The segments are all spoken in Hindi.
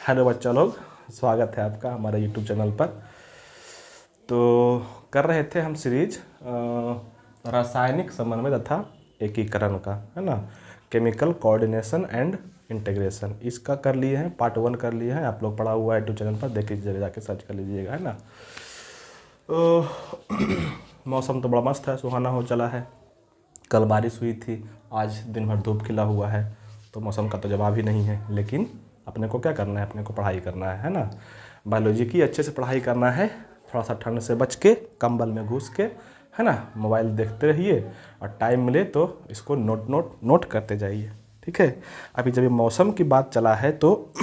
हेलो बच्चा लोग, स्वागत है आपका हमारे यूट्यूब चैनल पर। तो कर रहे थे हम सीरीज रासायनिक समन्वय तथा एकीकरण का, है ना। केमिकल कोऑर्डिनेशन एंड इंटीग्रेशन, इसका कर लिए हैं, पार्ट 1 कर लिए हैं। आप लोग पढ़ा हुआ है यूट्यूब चैनल पर, देख लीजिएगा, जाके सर्च कर लीजिएगा, है ना। तो मौसम तो बड़ा मस्त है, सुहाना हो चला है। कल बारिश हुई थी, आज दिन भर धूप खिला हुआ है, तो मौसम का तो जवाब ही नहीं है। लेकिन अपने को क्या करना है, अपने को पढ़ाई करना है ना। बायोलॉजी की अच्छे से पढ़ाई करना है, थोड़ा सा ठंड से बच के, कंबल में घुस के, है ना। मोबाइल देखते रहिए और टाइम मिले तो इसको नोट करते जाइए, ठीक है। अभी जब ये मौसम की बात चला है तो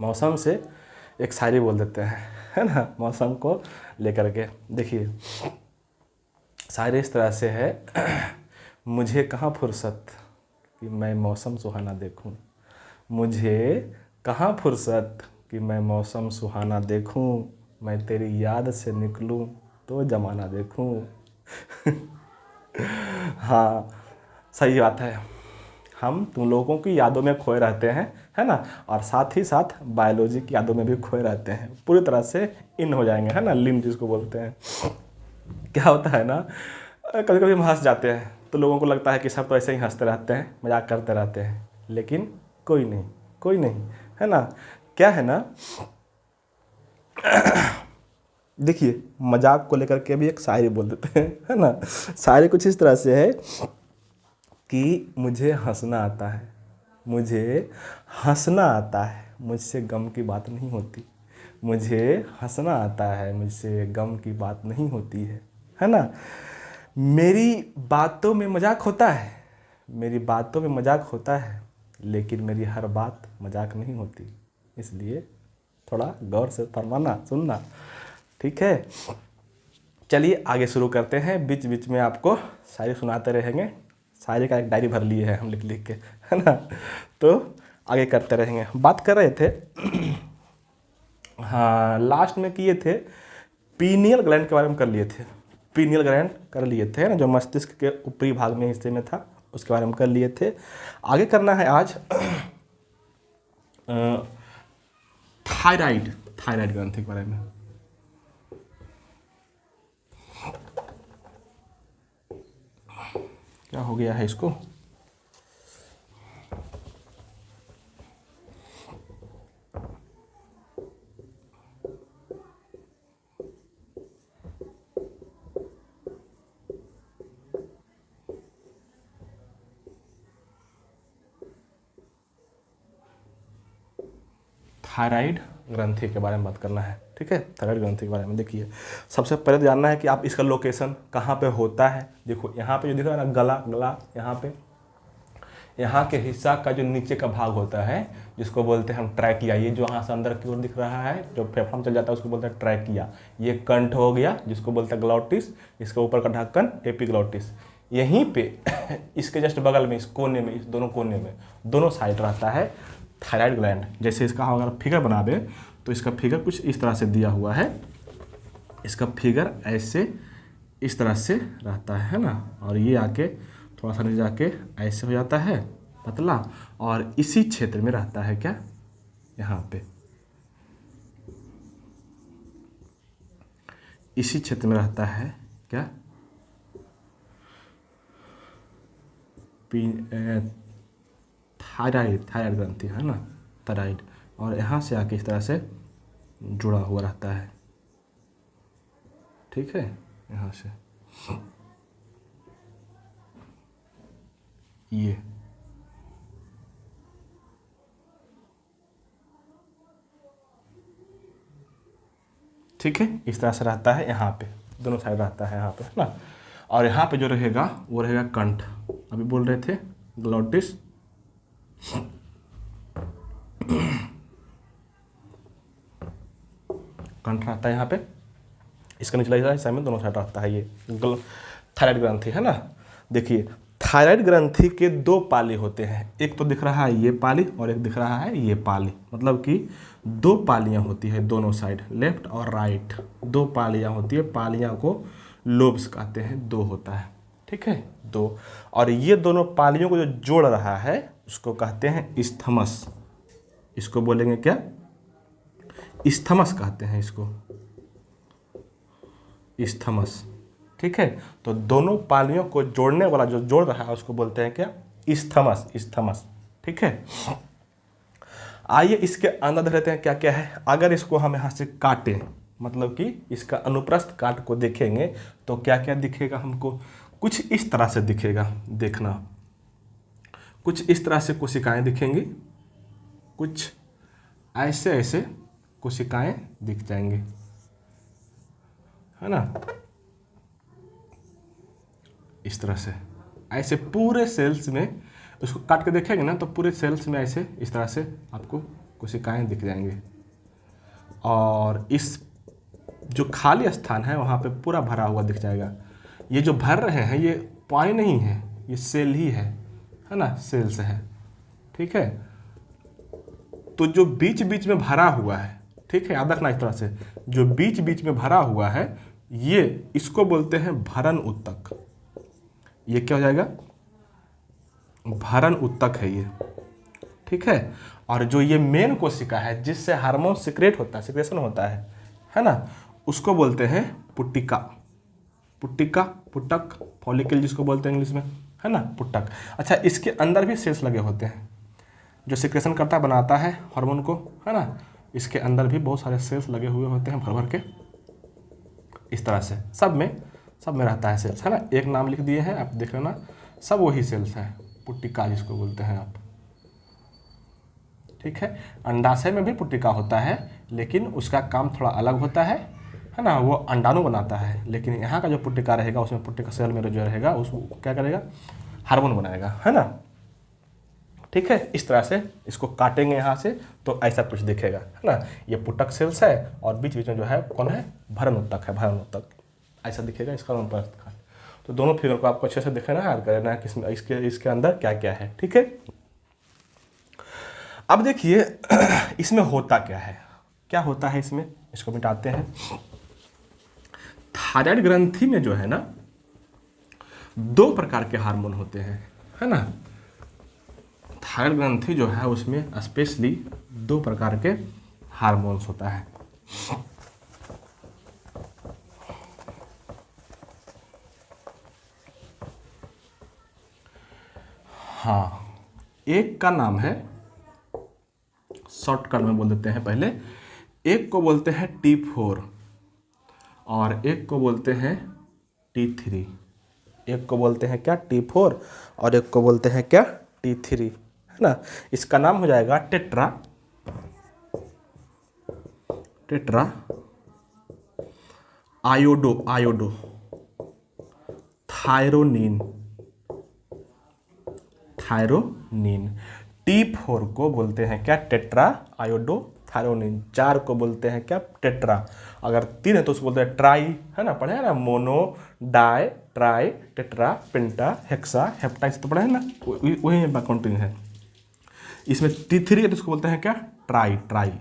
मौसम से एक शायरी बोल देते हैं, है ना, मौसम को लेकर के। देखिए शायरी इस तरह से है। मुझे कहाँ फुर्सत कि मैं मौसम सुहाना देखूं, मुझे कहाँ फुर्सत कि मैं मौसम सुहाना देखूं, मैं तेरी याद से निकलूं तो ज़माना देखूं। हाँ, सही बात है। हम तुम लोगों की यादों में खोए रहते हैं, है ना। और साथ ही साथ बायोलॉजी की यादों में भी खोए रहते हैं, पूरी तरह से इन हो जाएंगे, है ना, लीन जिसको बोलते हैं। क्या होता है ना, कभी कभी हम हंस जाते हैं तो लोगों को लगता है कि सब तो ऐसे ही हंसते रहते हैं, मजाक करते रहते हैं, लेकिन कोई नहीं, कोई नहीं, है ना। क्या है ना, देखिए मजाक को लेकर के भी एक शायरी बोल देते हैं, है ना। शायरी कुछ इस तरह से है कि मुझे हंसना आता है, मुझे हंसना आता है, मुझसे गम की बात नहीं होती, मुझे हंसना आता है, मुझसे गम की बात नहीं होती है ना। मेरी बातों में मजाक होता है, मेरी बातों में मजाक होता है, लेकिन मेरी हर बात मजाक नहीं होती, इसलिए थोड़ा गौर से फरमाना, सुनना, ठीक है। चलिए आगे शुरू करते हैं, बीच बीच में आपको शायरी सुनाते रहेंगे। शायरी का एक डायरी भर लिए है हम लिख लिख के, है ना। तो आगे करते रहेंगे। बात कर रहे थे हाँ, लास्ट में किए थे पीनियल ग्लैंड के बारे में कर लिए थे। पीनियल ग्लैंड कर लिए थे ना, जो मस्तिष्क के ऊपरी भाग में हिस्से में था, उसके बारे में कर लिए थे। आगे करना है आज थायराइड, थायराइड ग्रंथि के बारे में। क्या हो गया है इसको, थायराइड ग्रंथि के बारे में बात करना है, ठीक है। थायराइड ग्रंथि के बारे में देखिए, सबसे पहले तो जानना है कि आप इसका लोकेशन कहाँ पे होता है। देखो यहाँ पे जो दिख रहा है ना, गला, गला यहाँ पे, यहाँ के हिस्सा का जो नीचे का भाग होता है, जिसको बोलते हैं हम ट्रैकिया, ये जो यहाँ से अंदर की ओर दिख रहा है, जो फेफड़ा में चल जाता है, उसको बोलते हैं ट्रैकिया। ये कंठ हो गया, जिसको बोलते हैं ग्लॉटिस, इसके ऊपर का ढक्कन एपिग्लॉटिस। यहीं पे इसके जस्ट बगल में, इस कोने में, इस दोनों कोने में, दोनों साइड रहता है थायराइड ग्लैंड। जैसे इसका अगर फिगर बनावे तो इसका फिगर कुछ इस तरह से दिया हुआ है, इसका फिगर ऐसे इस तरह से रहता है ना। और ये आके थोड़ा सा नीचे जाके ऐसे हो जाता है पतला, और इसी क्षेत्र में रहता है क्या, यहाँ पे इसी क्षेत्र में रहता है क्या, थायराइड, थायराइड ग्रंथि, है ना, थायराइड। और यहाँ से आके इस तरह से जुड़ा हुआ रहता है, ठीक है। यहाँ से ये ठीक है, इस तरह से रहता है, यहाँ पे दोनों साइड रहता है यहाँ पे, है ना। और यहाँ पे जो रहेगा वो रहेगा कंठ। अभी बोल रहे थे ग्लॉटिस, कंठ रहता है यहाँ पे, इसका निचला हिस्सा में दोनों साइड रहता है ये थायराइड ग्रंथि, है ना। देखिए थायराइड ग्रंथि के दो पाली होते हैं, एक तो दिख रहा है ये पाली और एक दिख रहा है ये पाली, मतलब कि दो पालियां होती है दोनों साइड, लेफ्ट और राइट, दो पालियां होती है। पालियां को लोब्स कहते हैं, दो होता है, ठीक है, दो। और ये दोनों पालियों को जो जोड़ रहा है उसको कहते हैं इस्थमस, इसको बोलेंगे क्या, इस्थमस कहते हैं इसको, इस्थमस। ठीक है, तो दोनों पालियों को जोड़ने वाला जो जोड़ रहा है उसको बोलते हैं क्या, इस्थमस, इस्थमस। ठीक है, आइए इसके अंदर देख लेते हैं क्या क्या है। अगर इसको हम यहाँ से काटें, मतलब कि इसका अनुप्रस्थ काट को देखेंगे तो क्या क्या दिखेगा हमको, कुछ इस तरह से दिखेगा। देखना, कुछ इस तरह से कोशिकाएं दिखेंगी, कुछ ऐसे ऐसे कोशिकाएं दिख जाएंगे, है ना, इस तरह से। ऐसे पूरे सेल्स में उसको काट के देखेंगे ना तो पूरे सेल्स में ऐसे इस तरह से आपको कोशिकाएं दिख जाएंगे। और इस जो खाली स्थान है वहाँ पे पूरा भरा हुआ दिख जाएगा। ये जो भर रहे हैं ये पानी नहीं है, ये सेल ही है ना, सेल्स है। ठीक है, तो जो बीच बीच में भरा हुआ है, ठीक है, याद रखना इस तरह से, जो बीच बीच में भरा हुआ है ये, इसको बोलते हैं भरण ऊतक। ये क्या हो जाएगा, भरण ऊतक है ये। ठीक है, और जो ये मेन कोशिका है जिससे हार्मोन सिक्रेट होता है, सिक्रेशन होता है ना, उसको बोलते हैं पुट्टिका। पुट्टिका, पुटक, फॉलिकल जिसको बोलते हैं इंग्लिश में, है ना, पुटक। अच्छा, इसके अंदर भी सेल्स लगे होते हैं जो सिक्रेशन करता बनाता है हार्मोन को, है ना। इसके अंदर भी बहुत सारे सेल्स लगे हुए होते हैं भर भर के, इस तरह से सब में रहता है सेल्स, है ना। एक नाम लिख दिए हैं आप, देख लेना, सब वही सेल्स हैं, पुट्टिका जिसको बोलते हैं आप। ठीक है, अंडाशय में भी पुट्टिका होता है लेकिन उसका काम थोड़ा अलग होता है ना, वो अंडाणु बनाता है। लेकिन यहाँ का जो पुट्टिका रहेगा उसमें पुट्टिका सेल में जो रहेगा उसको क्या करेगा, हार्मोन बनाएगा, है ना। ठीक है, इस तरह से इसको काटेंगे यहाँ से तो ऐसा कुछ दिखेगा, है ना। ये पुटक सेल्स है और बीच बीच में जो है कौन है, भरण ऊतक है, भरण ऊतक ऐसा दिखेगा इसका अनुप्रस्थ काट। तो दोनों फिगर को आपको अच्छे से देखना है, याद करना है किसमें इसके अंदर क्या क्या है। ठीक है, अब देखिए इसमें होता क्या है, क्या होता है इसमें, इसको मिटाते हैं। थायराइड ग्रंथि में जो है ना 2 प्रकार के हार्मोन होते हैं, है ना। थायराइड ग्रंथि जो है उसमें स्पेशली 2 प्रकार के हार्मोन्स होता है। हाँ, एक का नाम है, शॉर्टकट में बोल देते हैं पहले, एक को बोलते हैं T4 और एक को बोलते हैं T3। एक को बोलते हैं क्या, T4 और एक को बोलते हैं क्या, T3, है ना। इसका नाम हो जाएगा टेट्रा आयोडो थायरोनिन। T4 को बोलते हैं क्या, टेट्रा आयोडो थायरोनिन। 4 को बोलते हैं क्या, टेट्रा। अगर 3 है तो उसको बोलते हैं ट्राई, है ना, पढ़े है ना, मोनो, डाई, ट्राई, टेट्रा, पेंटा, हेक्सा, हेप्टाइस, तो पढ़े है ना, वही काउंटिंग है। इसमें T3 है तो उसको बोलते हैं क्या, ट्राई,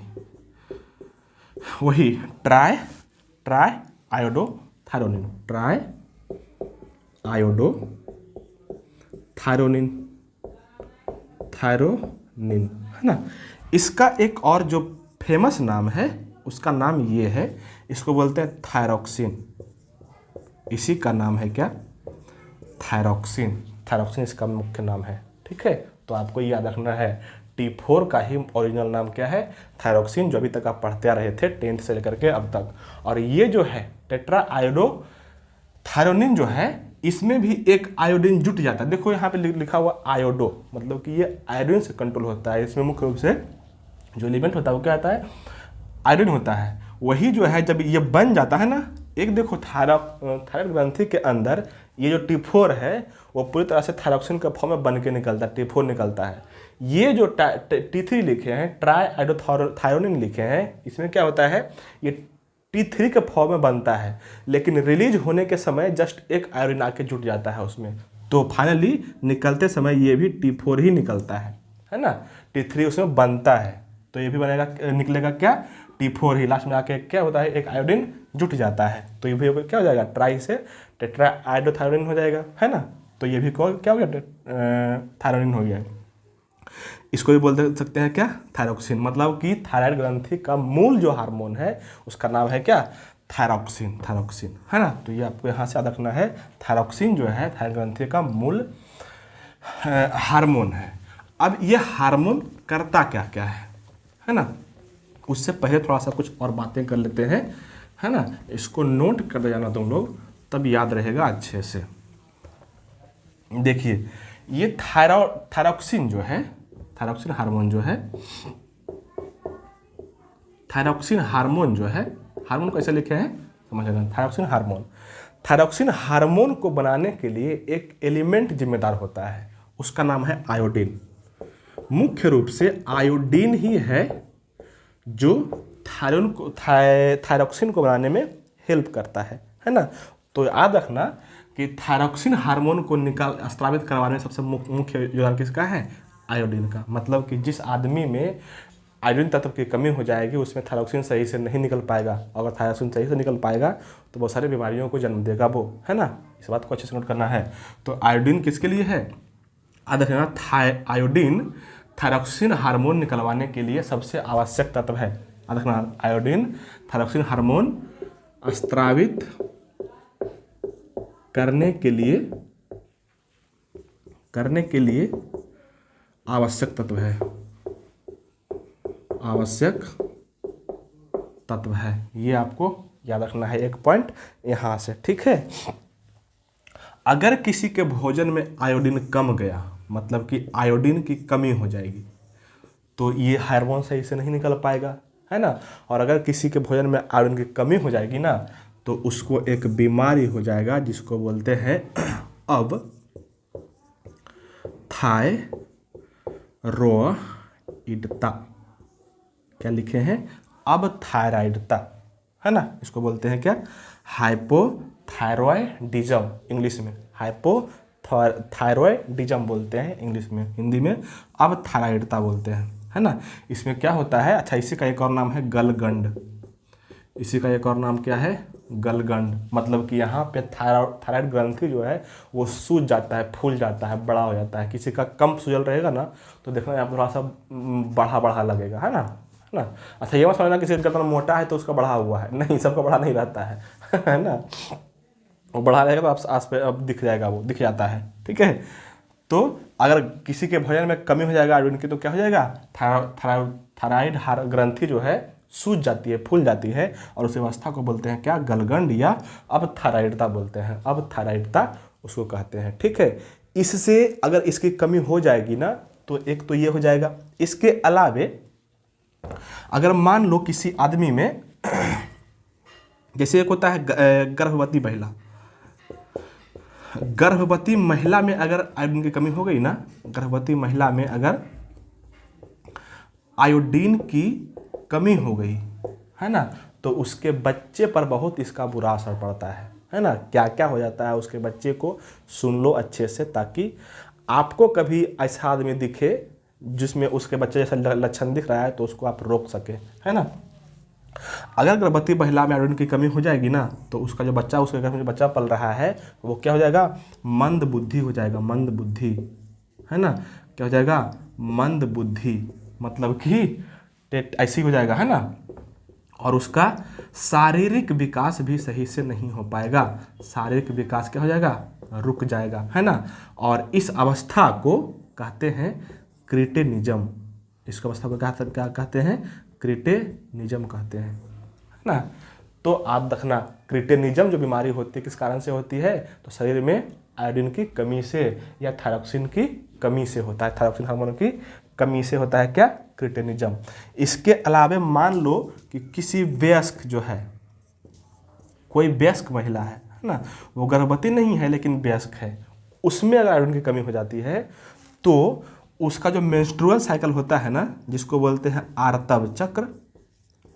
वही try iodo thyronine, try iodo thyronine, है ना। इसका एक और जो फेमस नाम है उसका नाम ये है, इसको बोलते हैं थायरॉक्सिन। इसी का नाम है क्या, थायरॉक्सिन इसका मुख्य नाम है। ठीक है, तो आपको याद रखना है T4 का ही ओरिजिनल नाम क्या है, थायरॉक्सिन, जो अभी तक आप पढ़ते आ रहे थे 10th से लेकर के अब तक। और ये जो है टेट्रा आयोडो थायरोनिन जो है, इसमें भी एक आयोडीन जुट जाता है। देखो यहाँ पे लिखा हुआ आयोडो, मतलब कि ये आयोडीन से कंट्रोल होता है। इसमें मुख्य रूप से जो एलिमेंट होता है वो क्या आता है, आयोडीन होता है। वही जो है जब ये बन जाता है ना, एक देखो थायराइड ग्रंथि के अंदर ये जो T4 है वो पूरी तरह से थायरॉक्सिन के फॉर्म में बन के निकलता है, T4 निकलता है। ये जो T3 लिखे हैं, ट्राई आयोडोथायरोनिन लिखे हैं, इसमें क्या होता है, ये T3 के फॉर्म में बनता है लेकिन रिलीज होने के समय जस्ट एक आयोडीन आके जुट जाता है उसमें। तो फाइनली निकलते समय ये भी T4 ही निकलता है ना, T3 उसमें बनता है तो ये भी बनेगा, निकलेगा क्या, T4 ही। लास्ट में आके क्या होता है, एक आयोडीन जुट जाता है तो ये भी क्या हो जाएगा, ट्राई से टेट्रा आयोडोथायरोनिन हो जाएगा, है ना। तो ये भी क्या हो गया, थायरोनिन हो गया। इसको भी बोल सकते हैं क्या, थायरॉक्सिन। मतलब कि थायराइड ग्रंथि का मूल जो हार्मोन है उसका नाम है क्या, थायरॉक्सिन, थायरॉक्सिन, है ना। तो ये आपको यहाँ से याद रखना है, थायरॉक्सिन जो है थायराइड ग्रंथि का मूल हार्मोन है। अब ये हार्मोन करता क्या क्या है ना। उससे पहले थोड़ा सा कुछ और बातें कर लेते हैं, है ना। इसको नोट कर जाना तुम लोग, तब याद रहेगा अच्छे से। देखिए ये थायरॉक्सिन जो है, थायरॉक्सिन हार्मोन जो है, थायरॉक्सिन हार्मोन जो है, हार्मोन कैसे लिखे हैं समझ लेना। थायरॉक्सिन हार्मोन, थायरॉक्सिन हार्मोन को बनाने के लिए एक एलिमेंट जिम्मेदार होता है, उसका नाम है आयोडीन। मुख्य रूप से आयोडीन ही है जो थायरॉक्सिन को बनाने में हेल्प करता है ना। तो याद रखना कि थायरॉक्सिन हार्मोन को स्रावित करवाने में सबसे मुख्य योगदान किसका है, आयोडीन का। मतलब कि जिस आदमी में आयोडीन तत्व की कमी हो जाएगी उसमें थायरॉक्सिन सही से नहीं निकल पाएगा। अगर थायरॉक्सिन सही से निकल पाएगा तो बहुत सारी बीमारियों को जन्म देगा वो, है ना। इस बात को अच्छे से नोट करना है। तो आयोडीन किसके लिए है, याद रखना, आयोडीन थायरॉक्सिन हार्मोन निकलवाने के लिए सबसे आवश्यक तत्व है। याद रखना, आयोडीन थायरॉक्सिन हार्मोन स्रावित करने के लिए आवश्यक तत्व है, आवश्यक तत्व है। ये आपको याद रखना है, एक पॉइंट यहाँ से, ठीक है। अगर किसी के भोजन में आयोडीन कम गया, मतलब कि आयोडीन की कमी हो जाएगी, तो ये हार्मोन सही से नहीं निकल पाएगा, है ना। और अगर किसी के भोजन में आयोडीन की कमी हो जाएगी ना, तो उसको एक बीमारी हो जाएगा जिसको बोलते हैं अब थायरॉइडता। क्या लिखे हैं, अब थायराइडता, है ना। इसको बोलते हैं क्या, हाइपोथायरॉयडिज्म, इंग्लिश में हाइपोथायरॉयडिज्म बोलते हैं इंग्लिश में, हिंदी में अब थायराइडता बोलते हैं, है ना। इसमें क्या होता है, अच्छा इसी का एक और नाम है गलगंड। इसी का एक और नाम क्या है, गलगंड। मतलब कि यहाँ पे थायराइड ग्रंथि जो है वो सूज जाता है, फूल जाता है, बड़ा हो जाता है। किसी का कम सूजल रहेगा ना तो देखना यहाँ पर थोड़ा सा बढ़ा बढ़ा लगेगा, है ना। अच्छा ये मत समझना किसी का गर्दन मोटा है तो उसका बढ़ा हुआ है, नहीं, सबका बढ़ा नहीं रहता है ना। वो बढ़ा रहेगा तो आप आस पे अब दिख जाएगा, वो दिख जाता है, ठीक है। तो अगर किसी के भोजन में कमी हो जाएगा आयोडीन की तो क्या हो जाएगा, थायराइड ग्रंथि जो है सूज जाती है, फूल जाती है, और उस अवस्था को बोलते हैं क्या, गलगंड, या अब थायराइडता बोलते हैं। अब थायराइडता उसको कहते हैं, ठीक है। इससे अगर इसकी कमी हो जाएगी ना तो एक तो ये हो जाएगा। इसके अलावे अगर मान लो किसी आदमी में जैसे एक होता है गर्भवती महिला, गर्भवती महिला में अगर आयोडीन की कमी हो गई ना, गर्भवती महिला में अगर आयोडीन की कमी हो गई, है ना, तो उसके बच्चे पर बहुत इसका बुरा असर पड़ता है ना। क्या क्या हो जाता है उसके बच्चे को, सुन लो अच्छे से, ताकि आपको कभी ऐसा आदमी दिखे जिसमें उसके बच्चे जैसा लक्षण दिख रहा है तो उसको आप रोक सके, है ना। अगर गर्भवती महिला में आयोडीन की कमी हो जाएगी ना तो उसका जो बच्चा, उसके घर में जो बच्चा पल रहा है वो क्या हो जाएगा, मंद बुद्धि हो जाएगा, मंद बुद्धि, है ना। क्या हो जाएगा, मंद बुद्धि, मतलब कि ऐसी हो जाएगा, है ना। और उसका शारीरिक विकास भी सही से नहीं हो पाएगा, शारीरिक विकास क्या हो जाएगा, रुक जाएगा, है ना। और इस अवस्था को कहते हैं क्रिटेनिज्म। इस अवस्था को क्या कहते हैं, क्रिटेनिज्म कहते हैं, है ना। तो आप रखना, क्रिटेनिज्म जो बीमारी होती है किस कारण से होती है, तो शरीर में आयोडीन की कमी से या थायरॉक्सिन की कमी से होता है, थायरॉक्सिन हार्मोन की कमी से होता है क्या, क्रिटेनिज्म। इसके अलावे मान लो कि किसी वयस्क जो है, कोई वयस्क महिला है ना, वो गर्भवती नहीं है लेकिन वयस्क है, उसमें अगर आयोडीन की कमी हो जाती है तो उसका जो मेंस्ट्रुअल साइकिल होता है ना, जिसको बोलते हैं आर्तव चक्र,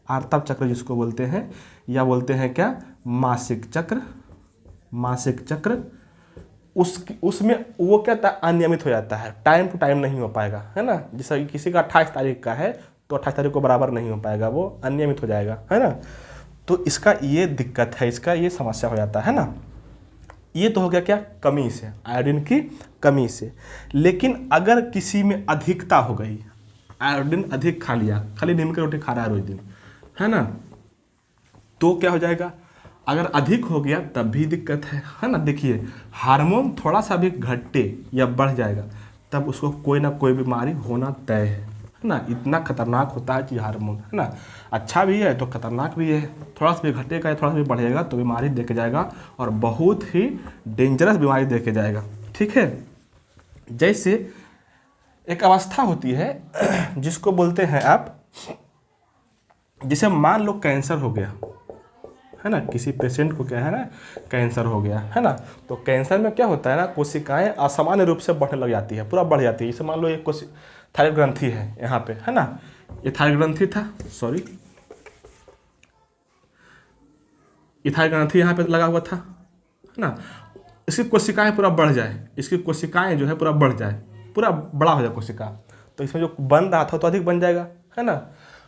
आर्तव चक्र जिसको बोलते हैं, या बोलते हैं क्या, मासिक चक्र, मासिक चक्र, उसमें वो क्या था, अनियमित हो जाता है, टाइम टू टाइम नहीं हो पाएगा, है ना। जैसा कि किसी का 28 तारीख का है तो 28 तारीख को बराबर नहीं हो पाएगा, वो अनियमित हो जाएगा, है ना। तो इसका ये दिक्कत है, इसका ये समस्या हो जाता है ना। ये तो हो गया क्या, कमी से, आयोडीन की कमी से। लेकिन अगर किसी में अधिकता हो गई, आयोडीन अधिक खा लिया, खाली नीम की रोटी खा रहा है रोज दिन, है ना, तो क्या हो जाएगा, अगर अधिक हो गया तब भी दिक्कत है ना। देखिए हार्मोन थोड़ा सा भी घटे या बढ़ जाएगा तब उसको कोई ना कोई बीमारी होना तय है ना। इतना खतरनाक होता है कि हार्मोन, है ना, अच्छा भी है तो खतरनाक भी है। थोड़ा सा भी घटेगा या थोड़ा सा भी बढ़ेगा तो बीमारी देके जाएगा, और बहुत ही डेंजरस बीमारी देके जाएगा, ठीक है। जैसे एक अवस्था होती है जिसको बोलते हैं आप, जैसे मान लो कैंसर हो गया, है ना, किसी पेशेंट को क्या है ना, कैंसर हो गया, है ना, तो कैंसर में क्या होता है ना, कोशिकाएं असामान्य रूप से बढ़ने लग जाती है, पूरा बढ़ जाती है। जैसे मान लो एक थायराइड ग्रंथि है यहाँ पे, है ना, ये थायराइड ग्रंथि था, सॉरी, ये थायराइड ग्रंथि यहाँ पे लगा हुआ था, है ना, इसकी कोशिकाएं पूरा बढ़ जाए, इसकी कोशिकाएं जो है पूरा बढ़ जाए, पूरा बड़ा हो जाए कोशिका, तो इसमें जो बन रहा था तो अधिक बन जाएगा, है ना।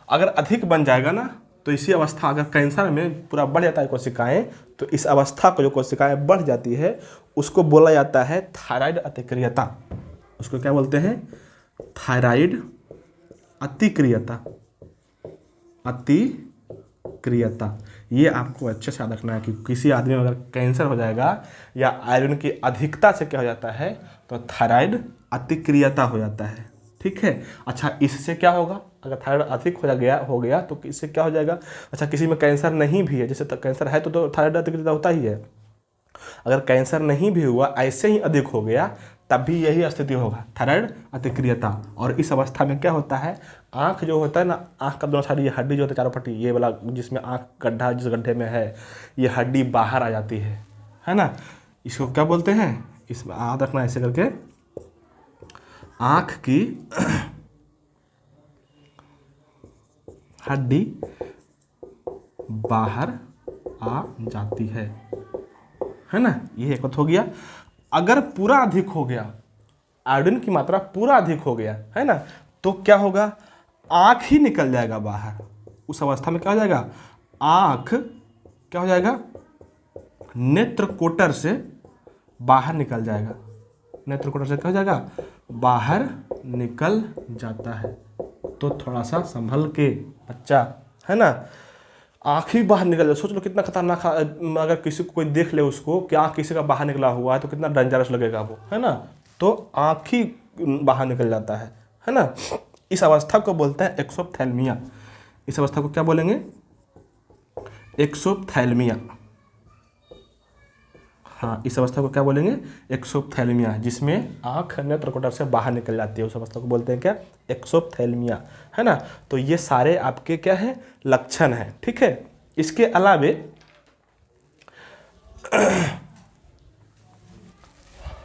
अगर अधिक बन जाएगा ना तो इसी अवस्था, अगर कैंसर में पूरा बढ़ जाता है कोशिकाएं, तो इस अवस्था को जो कोशिकाएं बढ़ जाती है उसको बोला जाता है थायराइड अतिक्रियता। उसको क्या बोलते हैं, थायराइड अतिक्रियता, अतिक्रियता। ये आपको अच्छे से याद रखना है कि किसी आदमी में अगर कैंसर हो जाएगा या आयरन की अधिकता से क्या हो जाता है, तो थायराइड अतिक्रियता हो जाता है, ठीक है। अच्छा, इससे क्या होगा, अगर थायराइड अधिक हो गया तो इससे क्या हो जाएगा। अच्छा, किसी में कैंसर नहीं भी है, जैसे कैंसर है तो थायराइड अतिक्रियता होता ही है। अगर कैंसर नहीं भी हुआ, ऐसे ही अधिक हो गया, तब भी यही स्थिति होगा, थायराइड अतिक्रियता। और इस अवस्था में क्या होता है, आँख जो होता है ना, आँख का दोनों साइड ये हड्डी जो होता है चारों पट्टी, ये वाला जिसमें आँख गड्ढा, जिस गड्ढे में है, ये हड्डी बाहर आ जाती है ना। इसको क्या बोलते हैं, इसमें याद रखना ऐसे करके, आँख की हड्डी बाहर आ जाती है ना। ये एक बात हो गया। अगर पूरा अधिक हो गया, आयोडीन की मात्रा पूरा अधिक हो गया, है ना, तो क्या होगा, आँख ही निकल जाएगा बाहर। उस अवस्था में क्या हो जाएगा, आँख क्या हो जाएगा, नेत्रकोटर से बाहर निकल जाएगा, नेत्रकोटर से क्या हो जाएगा, बाहर निकल जाता है। तो थोड़ा सा संभल के बच्चा, है ना, आँख ही बाहर निकल जाए, सोच लो कितना खतरनाक। अगर किसी को कोई देख ले उसको कि आँख किसी का बाहर निकला हुआ है तो कितना डेंजरस लगेगा वो, है ना। तो आँख ही बाहर निकल जाता है ना। इस अवस्था को बोलते हैं एक्सोप्थेल्मिया। इस अवस्था को क्या बोलेंगे, एक्सोप्थेल्मिया। हाँ, इस अवस्था को क्या बोलेंगे, एक्सोप्थेल्मिया, जिसमें आँख नेत्रकोटर से बाहर निकल जाती है, उस अवस्था को बोलते हैं क्या, एक्सोप्थेल्मिया, है ना। तो ये सारे आपके क्या है, लक्षण हैं, ठीक है। इसके अलावे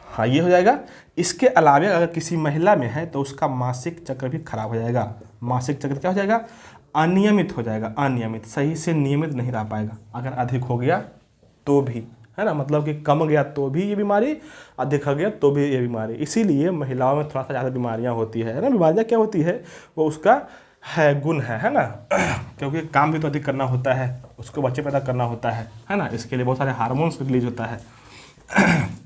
हाँ, ये हो जाएगा। इसके अलावे अगर किसी महिला में है तो उसका मासिक चक्र भी खराब हो जाएगा। मासिक चक्र क्या हो जाएगा, अनियमित हो जाएगा, अनियमित, सही से नियमित नहीं रह पाएगा। अगर अधिक हो गया तो भी, है ना, मतलब कि कम गया तो भी ये बीमारी, अधिक हो गया तो भी ये बीमारी। इसीलिए महिलाओं में थोड़ा सा ज़्यादा बीमारियां होती है ना। बीमारियां क्या होती है, वो उसका है गुण है ना क्योंकि काम भी तो अधिक करना होता है, उसको बच्चे पैदा करना होता है ना। इसके लिए बहुत सारे हार्मोन्स रिलीज होता है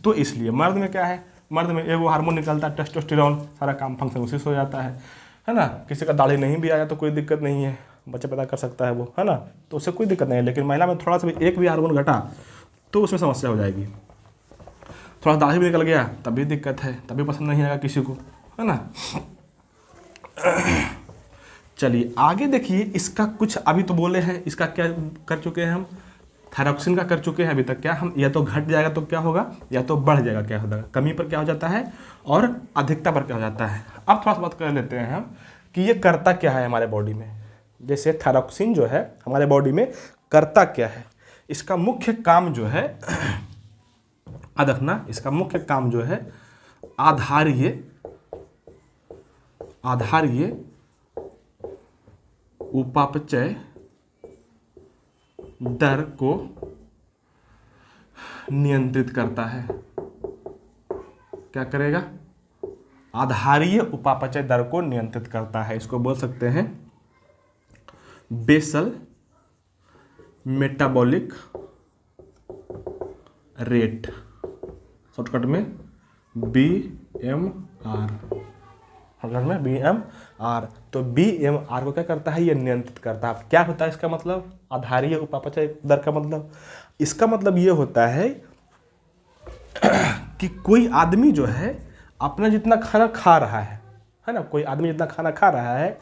तो इसलिए मर्द में क्या है, मर्द में एगो हार्मोन निकलता है टेस्टोस्टेरोन, सारा काम फंक्शन उसी से हो जाता है ना। किसी का दाढ़ी नहीं भी आया तो कोई दिक्कत नहीं है, बच्चे पैदा कर सकता है वो, है ना, तो उससे कोई दिक्कत नहीं है। लेकिन महिला में थोड़ा सा भी एक भी हार्मोन घटा तो उसमें समस्या हो जाएगी। थोड़ा दाढ़ी भी निकल गया तब भी दिक्कत है, तब भी पसंद नहीं आएगा किसी को, है ना। चलिए आगे देखिए, इसका कुछ अभी तो बोले हैं, इसका क्या कर चुके हैं हम, थायरॉक्सिन का कर चुके हैं अभी तक। क्या हम, या तो घट जाएगा तो क्या होगा, या तो बढ़ जाएगा, क्या होगा, कमी पर क्या हो जाता है और अधिकता पर क्या हो जाता है। अब थोड़ा सा बात कर लेते हैं हम कि ये करता क्या है हमारे बॉडी में। जैसे थायरॉक्सिन जो है हमारे बॉडी में करता क्या है, इसका मुख्य काम जो है, याद रखना, इसका मुख्य काम जो है आधारीय उपापचय दर को नियंत्रित करता है। क्या करेगा, आधारीय उपापचय दर को नियंत्रित करता है। इसको बोल सकते हैं बेसल मेटाबॉलिक रेट, शॉर्टकट में BMR, शॉर्टकट में BMR। तो BMR को क्या करता है, ये नियंत्रित करता है। क्या होता है इसका मतलब, आधारीय उपापचय दर का मतलब, इसका मतलब ये होता है कि कोई आदमी जो है अपना जितना खाना खा रहा है ना, कोई आदमी जितना खाना खा रहा है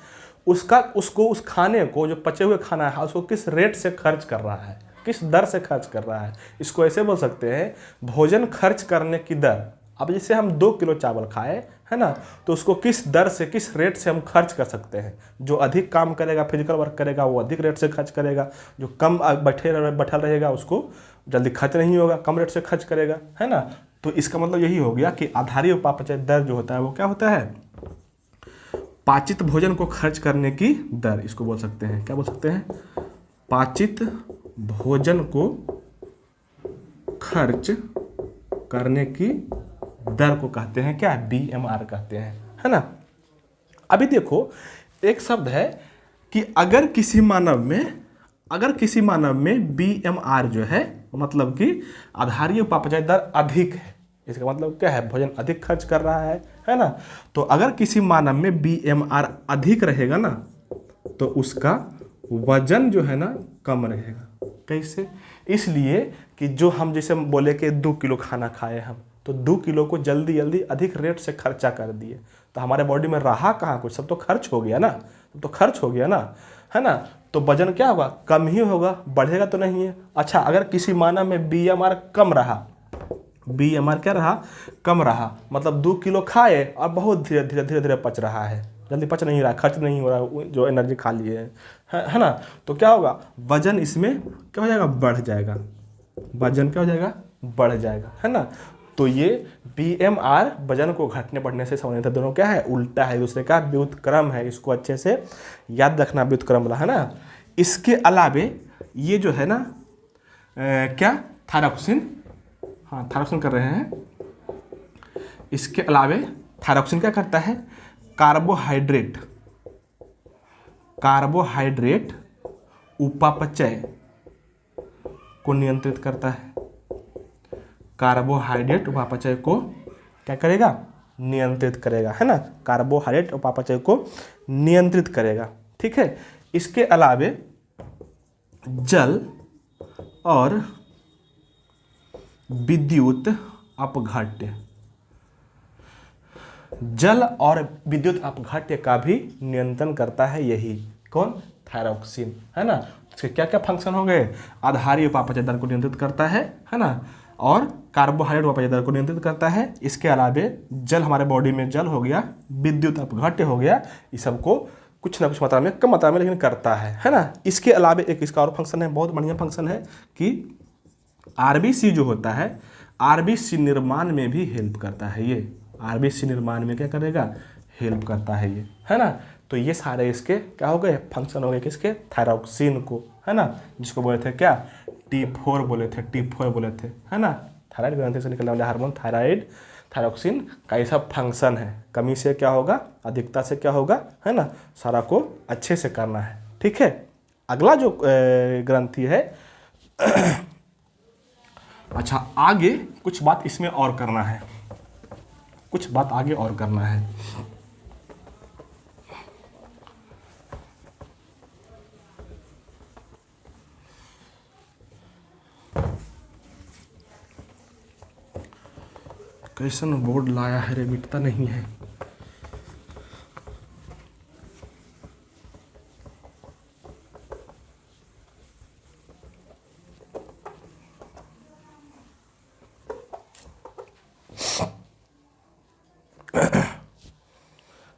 उसको उस खाने को, जो पचे हुए खाना है, उसको किस रेट से खर्च कर रहा है, किस दर से खर्च कर रहा है। इसको ऐसे बोल सकते हैं, भोजन खर्च करने की दर। अब जैसे हम 2 किलो चावल खाए है ना, तो उसको किस दर से, किस रेट से हम खर्च कर सकते हैं। जो अधिक काम करेगा, फिजिकल वर्क करेगा, वो अधिक रेट से खर्च करेगा। जो कम बैठल रहेगा उसको जल्दी खर्च नहीं होगा, कम रेट से खर्च करेगा, है ना। तो इसका मतलब यही हो गया कि आधारीय उपापचय दर जो होता है वो क्या होता है, पाचित भोजन को खर्च करने की दर। इसको बोल सकते हैं, क्या बोल सकते हैं, पाचित भोजन को खर्च करने की दर को कहते हैं क्या, BMR कहते हैं, है ना। अभी देखो एक शब्द है कि अगर किसी मानव में BMR जो है, मतलब कि आधारीय उपापचय दर अधिक है, इसका मतलब क्या है, भोजन अधिक खर्च कर रहा है ना। तो अगर किसी मानव में BMR अधिक रहेगा ना, तो उसका वजन जो है ना कम रहेगा। कैसे, इसलिए कि जो हम जैसे बोले कि 2 किलो खाना खाए हम, तो 2 किलो को जल्दी जल्दी अधिक रेट से खर्चा कर दिए, तो हमारे बॉडी में रहा कहाँ कुछ, सब तो खर्च हो गया ना, सब तो खर्च हो गया ना, है ना। तो वजन क्या होगा, कम ही होगा, बढ़ेगा तो नहीं है। अच्छा, अगर किसी मानव में BMR कम रहा, BMR क्या रहा, कम रहा, मतलब 2 किलो खाए और बहुत धीरे धीरे पच रहा है, जल्दी पच नहीं रहा, खर्च नहीं हो रहा जो एनर्जी खा लिए है ना। तो क्या होगा, वजन इसमें क्या हो जाएगा, बढ़ जाएगा, वजन क्या हो जाएगा, बढ़ जाएगा, है ना। तो ये BMR वजन को घटने बढ़ने से संबंधित, दोनों क्या है, उल्टा है, दूसरे का व्युत्क्रम है। इसको अच्छे से याद रखना, व्युत्क्रम वाला, है ना। इसके अलावे ये जो है ना क्या, थायरॉक्सिन, हाँ थायरॉक्सिन कर रहे हैं। इसके अलावे थायरॉक्सिन क्या करता है, कार्बोहाइड्रेट उपापचय को नियंत्रित करता है। कार्बोहाइड्रेट उपापचय को क्या करेगा, नियंत्रित करेगा, है ना। कार्बोहाइड्रेट उपापचय को नियंत्रित करेगा, ठीक है। इसके अलावे जल और विद्युत अपघट्य, जल और विद्युत अपघट्य का भी नियंत्रण करता है यही कौन, थायरॉक्सिन, है ना। इसके क्या क्या फंक्शन हो गए, आधारीय उपापचय दर को नियंत्रित करता है ना, और कार्बोहाइड्रेट उपापचय दर को नियंत्रित करता है। इसके अलावे जल, हमारे बॉडी में जल हो गया, विद्युत अपघट्य हो गया, इस सबको कुछ ना कुछ मात्रा में, कम मात्रा में लेकिन करता है ना। इसके अलावे एक इसका और फंक्शन है, बहुत बढ़िया फंक्शन है कि RBC जो होता है, RBC निर्माण में भी हेल्प करता है। ये RBC निर्माण में क्या करेगा, हेल्प करता है ये, है ना। तो ये सारे इसके क्या हो गए, फंक्शन हो गए किसके, थायरॉक्सिन को, है ना, जिसको बोले थे क्या, T4 बोले थे, है ना। थायराइड ग्रंथि से निकलने वाले हार्मोन थायरॉक्सिन का ये सब फंक्शन है। कमी से क्या होगा, अधिकता से क्या होगा, है ना। सारा को अच्छे से करना है, ठीक है। अगला जो ग्रंथि है अच्छा, आगे कुछ बात इसमें और करना है, कुछ बात आगे और करना है। कैसन बोर्ड लाया है रे, मिटता नहीं है।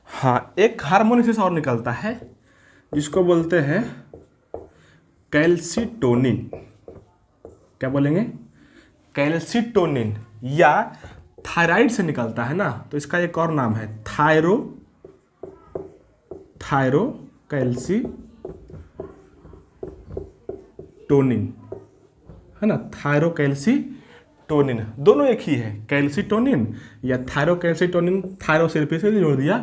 हाँ, एक हार्मोन इससे और निकलता है जिसको बोलते हैं कैल्सिटोनिन। क्या बोलेंगे, कैल्सिटोनिन, या थायराइड से निकलता है ना, तो इसका एक और नाम है थायरोकैल्सिटोनिन, है ना। थायरोकैल्सिटोनिन दोनों एक ही है, कैल्सिटोनिन या थायरोकैल्सिटोनिन। थायरो सिर्फ इसलिए जोड़ दिया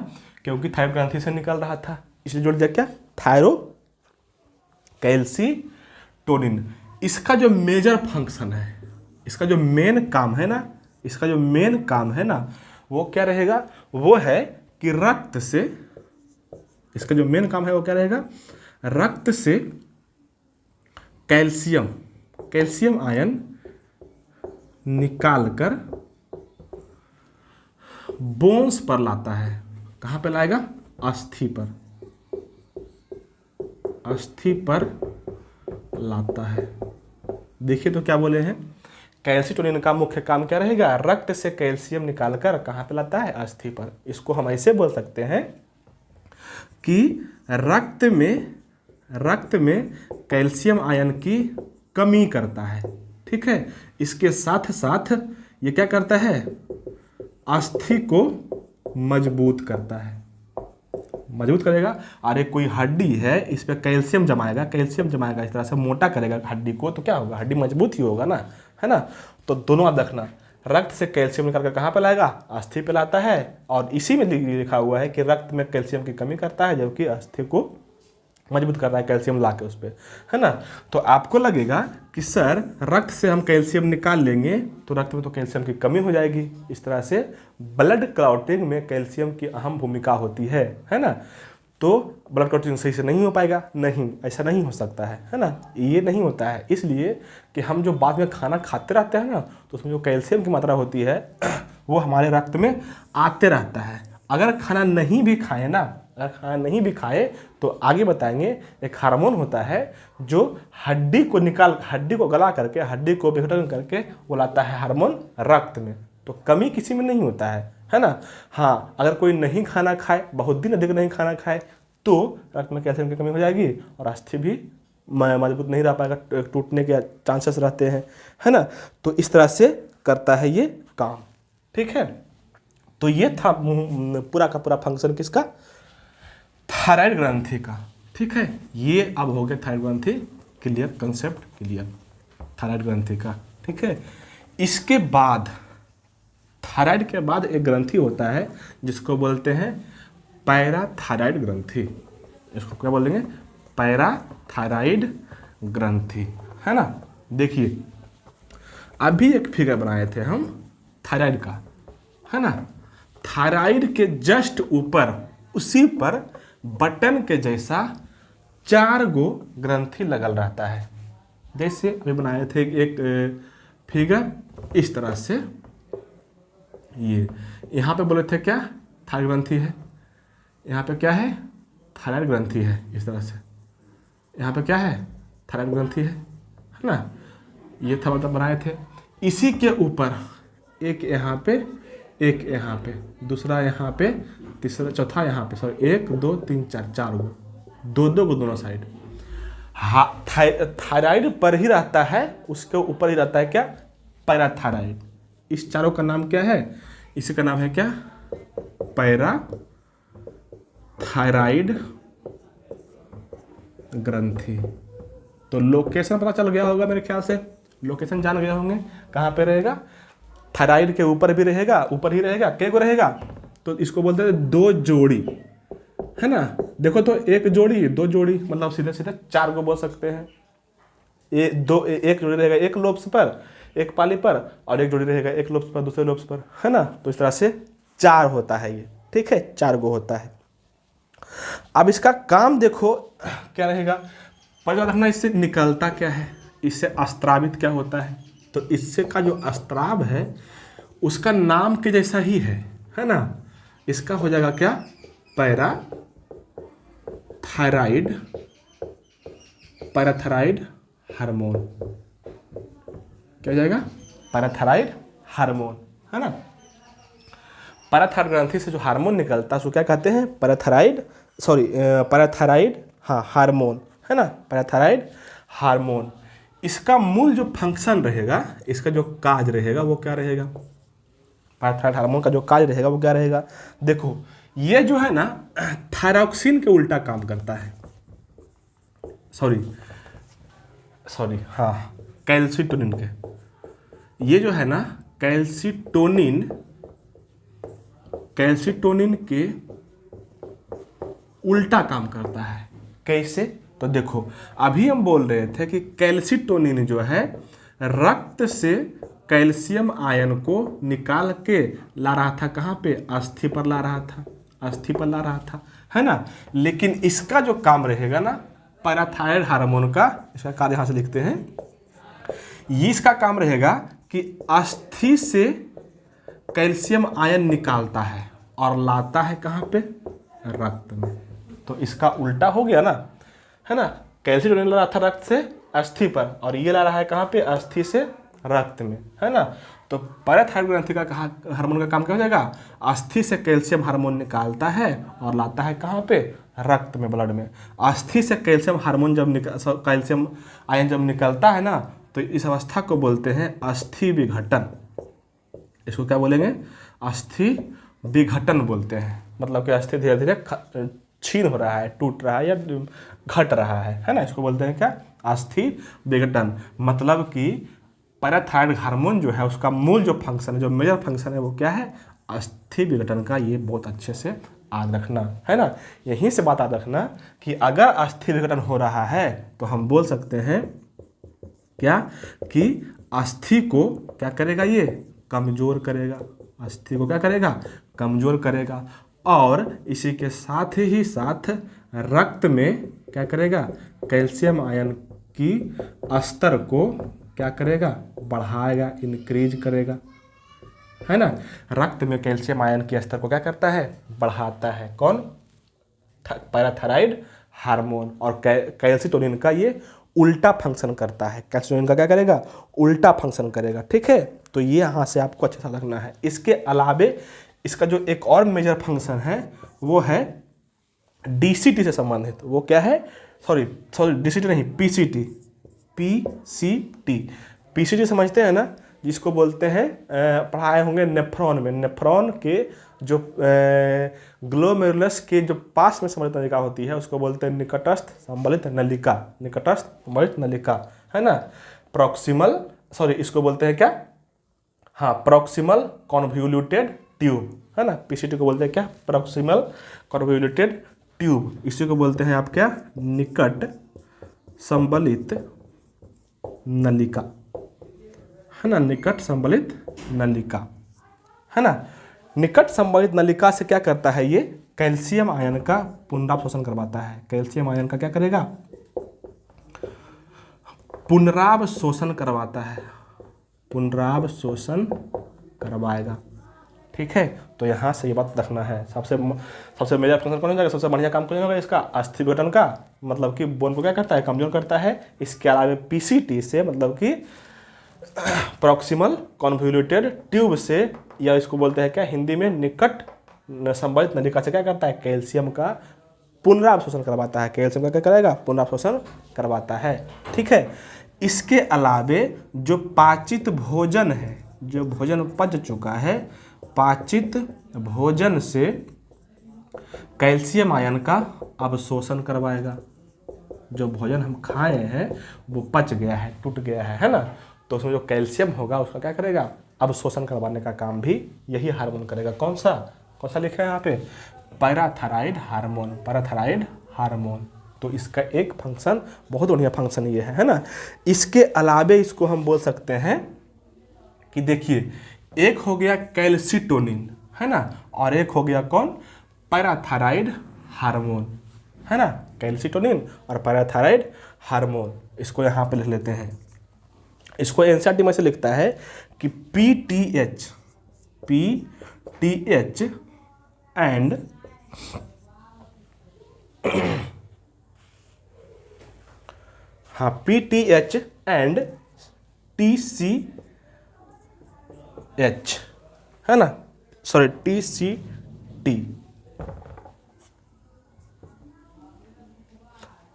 क्योंकि थायराइड ग्रंथि से निकल रहा था, इसलिए जोड़ दिया क्या, थायरोकैल्सिटोनिन। इसका जो मेजर फंक्शन है, इसका जो मेन काम है ना, इसका जो मेन काम है ना वो क्या रहेगा, वो है कि रक्त से, इसका जो मेन काम है वो क्या रहेगा, रक्त से कैल्शियम आयन निकालकर बोन्स पर लाता है। कहाँ पे लाएगा, अस्थि पर लाता है। देखिए तो क्या बोले हैं, कैल्शिटोनिन का मुख्य काम क्या रहेगा, रक्त से कैल्शियम निकालकर कहाँ पे लाता है, अस्थि पर। इसको हम ऐसे बोल सकते हैं कि रक्त में कैल्शियम आयन की कमी करता है, ठीक है। इसके साथ साथ ये क्या करता है, अस्थि को मजबूत करता है, मजबूत करेगा। अरे कोई हड्डी है, इस पर कैल्शियम जमाएगा इस तरह से मोटा करेगा हड्डी को, तो क्या होगा, हड्डी मजबूत ही होगा ना, है ना। तो दोनों आप देखना, रक्त से कैल्शियम निकाल कर कहाँ पे लाएगा, अस्थि पे लाता है। और इसी में लिखा हुआ है कि रक्त में कैल्शियम की कमी करता है, जबकि अस्थि को मजबूत कर रहा है कैल्शियम ला के उस पर, है ना। तो आपको लगेगा कि सर रक्त से हम कैल्शियम निकाल लेंगे तो रक्त में तो कैल्शियम की कमी हो जाएगी। इस तरह से ब्लड क्लॉटिंग में कैल्शियम की अहम भूमिका होती है ना। तो ब्लड क्लॉटिंग सही से नहीं हो पाएगा, नहीं, ऐसा नहीं हो सकता है ना। ये नहीं होता है इसलिए कि हम जो बाद में खाना खाते रहते हैं ना, तो उसमें जो कैल्शियम की मात्रा होती है वो हमारे रक्त में आते रहता है। अगर खाना नहीं भी खाए तो आगे बताएंगे, एक हार्मोन होता है जो हड्डी को गला करके, हड्डी को विघटन करके वो लाता है हार्मोन रक्त में। तो कमी किसी में नहीं होता है ना। हाँ, अगर कोई नहीं खाना खाए, बहुत दिन अधिक नहीं खाना खाए, तो रक्त में कैल्शियम की कमी हो जाएगी और अस्थि भी मजबूत नहीं रह पाएगा, टूटने के चांसेस रहते हैं, है ना। तो इस तरह से करता है ये काम, ठीक है। तो ये था पूरा का पूरा फंक्शन किसका, थायराइड ग्रंथि का, ठीक है। ये अब हो गया थायराइड ग्रंथि क्लियर, कंसेप्ट क्लियर थायराइड ग्रंथि का, ठीक है। इसके बाद थायराइड के बाद एक ग्रंथि होता है जिसको बोलते हैं पैराथायराइड ग्रंथि। इसको क्या बोलेंगे, पैराथायराइड ग्रंथि, है ना। देखिए अभी एक फिगर बनाए थे हम थायराइड का, है ना। थायराइड के जस्ट ऊपर उसी पर बटन के जैसा 4 गो ग्रंथि लगल रहता है। जैसे अभी बनाए थे एक फिगर इस तरह से, ये यहाँ पे बोले थे क्या, थायराइड ग्रंथि है, यहाँ पे क्या है, थायराइड ग्रंथि है, इस तरह से यहाँ पे क्या है, थायराइड ग्रंथि है ना। ये था मतलब बनाए थे। इसी के ऊपर एक यहाँ पे, एक यहाँ पे, दूसरा यहाँ पे, तीसरा चौथा यहाँ पे, सॉरी 1 2 3 4 4 गो, दो गो दोनों साइड। थायराइड पर ही रहता है, उसके ऊपर ही रहता है क्या, पैराथायराइड। इस चारों का नाम क्या है, इसी का नाम है क्या, पैराथायराइड ग्रंथि। तो लोकेशन पता चल गया होगा मेरे ख्याल से, लोकेशन जान गए होंगे कहाँ पे रहेगा, थायराइड के ऊपर भी रहेगा, ऊपर ही रहेगा, क्या को रहेगा, तो इसको बोलते हैं 2 जोड़ी, है ना। देखो तो 1 जोड़ी 2 जोड़ी, मतलब सीधे सीधे 4 को बोल सकते हैं। एक जोड़ी रहेगा एक लोब्स पर, एक पाली पर, और एक जोड़ी रहेगा एक लोब्स पर, दूसरे लोब्स पर, है ना। तो इस तरह से 4 होता है ये, ठीक है, 4 गो होता है। अब इसका काम देखो क्या रहेगा, पहले रखना इससे निकलता क्या है, इससे अस्त्रावित क्या होता है। तो इससे का जो अस्त्राव है उसका नाम के जैसा ही है ना। इसका हो जाएगा क्या, पैराथायराइड हार्मोन। क्या हो जाएगा, पैराथायराइड हार्मोन, है ना। पैराथायराइड ग्रंथि से जो हार्मोन निकलता है उसको क्या कहते हैं, पैराथायराइड हार्मोन, है ना, पैराथायराइड हार्मोन। इसका मूल जो फंक्शन रहेगा, इसका जो कार्य रहेगा वो क्या रहेगा, पैराथायराइड हार्मोन का जो कार्य रहेगा वो क्या रहेगा। देखो ये जो है ना थायरॉक्सिन के उल्टा काम करता है, सॉरी कैल्सिटोनिन के। ये जो है ना कैल्सिटोनिन के उल्टा काम करता है। कैसे, तो देखो अभी हम बोल रहे थे कि कैल्सिटोनिन जो है रक्त से कैल्शियम आयन को निकाल के ला रहा था कहाँ पे, अस्थि पर ला रहा था, अस्थि पर ला रहा था, है ना। लेकिन इसका जो काम रहेगा ना, पैराथायराइड हार्मोन का, इसका कार्य यहाँ से लिखते हैं, ये इसका काम रहेगा कि अस्थि से कैल्शियम आयन निकालता है और लाता है कहाँ पे, रक्त में। तो इसका उल्टा हो गया ना, है ना। कैल्शियम ला रहा था रक्त से अस्थि पर, और ये ला रहा है कहाँ पे, अस्थि से रक्त में, है ना। तो पैराथायराइड ग्रंथि का हार्मोन का काम क्या हो जाएगा, अस्थि से कैल्शियम हार्मोन निकालता है और लाता है कहाँ पे, रक्त में, ब्लड में। अस्थि से कैल्शियम हार्मोन कैल्शियम आयन जब निकलता है ना, तो इस अवस्था को बोलते हैं अस्थि विघटन। इसको क्या बोलेंगे, अस्थि विघटन बोलते हैं। मतलब कि अस्थि धीरे धीरे छीन हो रहा है, टूट रहा है या घट रहा है ना। इसको बोलते हैं क्या, अस्थि विघटन। मतलब कि पैराथायराइड हार्मोन जो है उसका मूल जो फंक्शन है, जो मेजर फंक्शन है, वो क्या है, अस्थि विघटन का। ये बहुत अच्छे से याद रखना, है ना। यहीं से बात याद रखना कि अगर अस्थि विघटन हो रहा है तो हम बोल सकते हैं क्या, कि अस्थि को क्या करेगा, ये कमजोर करेगा। अस्थि को क्या करेगा, कमजोर करेगा। और इसी के साथ ही साथ रक्त में क्या करेगा, कैल्शियम आयन की स्तर को क्या करेगा, बढ़ाएगा, इंक्रीज करेगा, है ना। रक्त में कैल्शियम आयन के स्तर को क्या करता है, बढ़ाता है। कौन, पैराथायराइड हार्मोन। और कैल्सिटोनिन का ये उल्टा फंक्शन करता है। कैल्सिटोनिन का क्या करेगा, उल्टा फंक्शन करेगा, ठीक है। तो ये यहाँ से आपको अच्छे से रखना है। इसके अलावे इसका जो एक और मेजर फंक्शन है वो है डीसीटी से संबंधित। वो क्या है, सॉरी डीसीटी नहीं, पीसीटी। पीसीटी समझते हैं ना, जिसको बोलते हैं, पढ़ाए होंगे नेफ्रॉन में। नेफ्रॉन के जो ग्लोमेरुलस के जो पास में सम्मिलित नलिका होती है उसको बोलते हैं निकटस्थ सम्मिलित नलिका। निकटस्थ सम्मिलित नलिका, है ना। प्रॉक्सिमल, सॉरी इसको बोलते हैं क्या, हाँ, प्रॉक्सिमल कॉन्वोल्यूटेड ट्यूब, है ना। पीसीटी को बोलते हैं क्या, प्रॉक्सिमल कॉन्वोल्यूटेड ट्यूब। इसी को बोलते हैं आप क्या, निकट संबलित नलिका, है ना। निकट संबलित नलिका, है ना। निकट संबलित नलिका से क्या करता है, ये कैल्शियम आयन का पुनरावशोषण करवाता है। कैल्शियम आयन का क्या करेगा, पुनरावशोषण करवाता है, पुनरावशोषण करवाएगा, ठीक है। तो यहाँ से ये बात रखना है। सबसे मेजर फंक्शन कौन हो जाएगा, सबसे बढ़िया काम कौन होगा इसका, अस्थि विघटन का। मतलब कि बोन को क्या करता है, कमजोर करता है। इसके अलावा पीसीटी से, मतलब कि प्रॉक्सिमल कॉन्वोल्यूटेड ट्यूब से, या इसको बोलते हैं क्या हिंदी में, निकट संबलित नलिका से क्या करता है, कैल्शियम का पुनरावशोषण करवाता है। कैल्शियम का क्या करेगा, पुनरावशोषण करवाता है, ठीक है। इसके अलावे जो पाचित भोजन है, जो भोजन पच चुका है, पाचित भोजन से कैल्शियम आयन का अवशोषण करवाएगा। जो भोजन हम खाए हैं वो पच गया है, टूट गया है ना। तो उसमें जो कैल्शियम होगा उसका क्या करेगा, अवशोषण करवाने का काम भी यही हार्मोन करेगा। कौन सा लिखा है यहाँ पे, पैराथायराइड हार्मोन, पैराथायराइड हार्मोन। तो इसका एक फंक्शन, बहुत बढ़िया फंक्शन ये है ना। इसके अलावे इसको हम बोल सकते हैं कि देखिए, एक हो गया कैल्सिटोनिन, है ना, और एक हो गया कौन, पैराथायराइड हार्मोन, है ना। कैल्सिटोनिन और पैराथायराइड हार्मोन, इसको यहाँ पे लिख लेते हैं। इसको एनसीईआरटी में से लिखता है कि पीटीएच एंड हाँ, पीटीएच एंड टीसीएच, है ना, sorry TCT,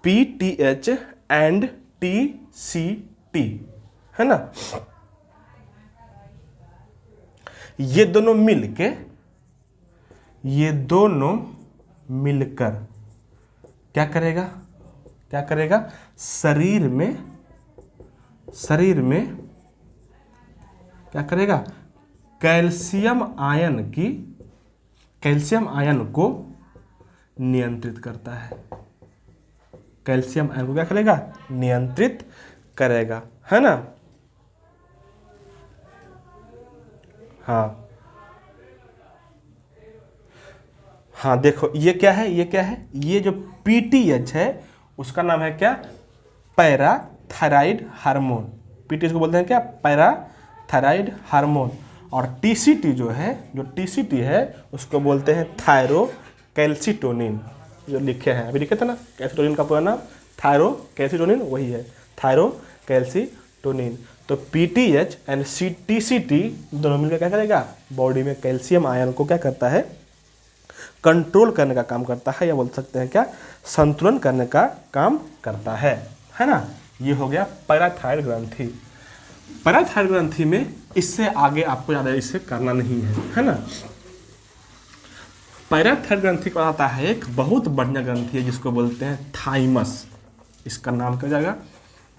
PTH and TCT, है ना। ये दोनों मिलकर क्या करेगा, शरीर में क्या करेगा, कैल्शियम आयन को नियंत्रित करता है। कैल्शियम आयन को क्या करेगा, नियंत्रित करेगा, है ना। हाँ हाँ, देखो ये क्या है, ये क्या है, ये जो पीटीएच है उसका नाम है क्या, पैराथायराइड हार्मोन। पीटीएच को बोलते हैं क्या, पैराथायराइड हार्मोन। और टीसीटी जो है, जो टीसीटी है उसको बोलते हैं थायरोकैल्सिटोनिन। जो लिखे हैं अभी लिखे थे ना, कैल्सिटोनिन का पूरा नाम थायरोकैल्सिटोनिन, वही है थायरोकैल्सिटोनिन। तो पीटीएच एंड टीसीटी दोनों मिलकर क्या करेगा, बॉडी में कैल्शियम आयन को क्या करता है, कंट्रोल करने का काम करता है, या बोल सकते हैं क्या, संतुलन करने का काम करता है ना। ये हो गया पैराथायराइड ग्रंथि। पैराथायराइड ग्रंथि में इससे आगे आपको ज़्यादा इससे करना नहीं है ना। पैराथायराइड ग्रंथि का आता है एक बहुत बढ़िया ग्रंथि है जिसको बोलते हैं थाइमस। इसका नाम क्या जाएगा,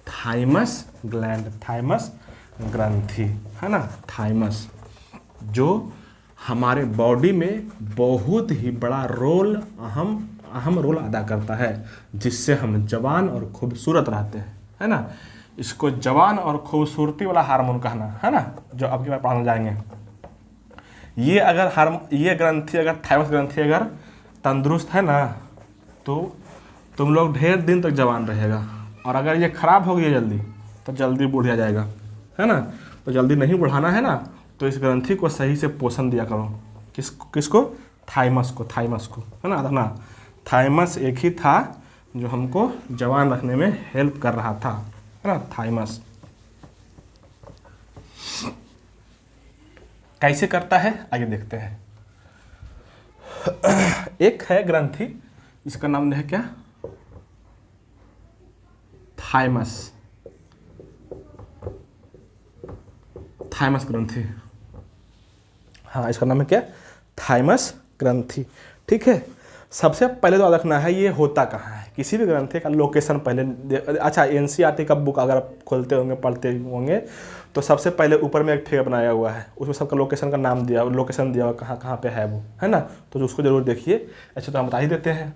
थाइमस ग्लैंड, थाइमस ग्रंथि है ना। थाइमस जो हमारे बॉडी में बहुत ही बड़ा रोल, अहम रोल अदा करता है, जिससे हम जवान और खूबसूरत रहते हैं, है ना। इसको जवान और खूबसूरती वाला हार्मोन कहना है ना, जो अब की बार पढ़ाने जाएंगे। ये अगर ये ग्रंथि अगर थाइमस ग्रंथि अगर तंदुरुस्त है ना, तो तुम लोग ढेर दिन तक जवान रहेगा। और अगर ये खराब हो गई जल्दी तो जल्दी बूढ़ा जाएगा, है ना। तो जल्दी नहीं बढ़ाना है ना, तो इस ग्रंथि को सही से पोषण दिया करो। किसको, थाइमस को, थाइमस को, है ना। थाइमस एक ही था जो हमको जवान रखने में हेल्प कर रहा था, है ना, थाइमस। कैसे करता है आगे देखते हैं। एक है ग्रंथि, इसका नाम है क्या, थाइमस, थाइमस ग्रंथि। हाँ, इसका नाम है क्या, थाइमस ग्रंथि। ठीक है, सबसे पहले तो रखना है ये होता कहाँ है। किसी भी ग्रंथि का लोकेशन पहले अच्छा, एनसीईआरटी का बुक अगर आप खोलते होंगे, पढ़ते होंगे, तो सबसे पहले ऊपर में एक फिगर बनाया हुआ है, उसमें सबका लोकेशन का नाम दिया, लोकेशन दिया हुआ कहाँ कहाँ पे है वो, है ना। तो उसको जरूर देखिए। अच्छा, तो हम बता ही देते हैं।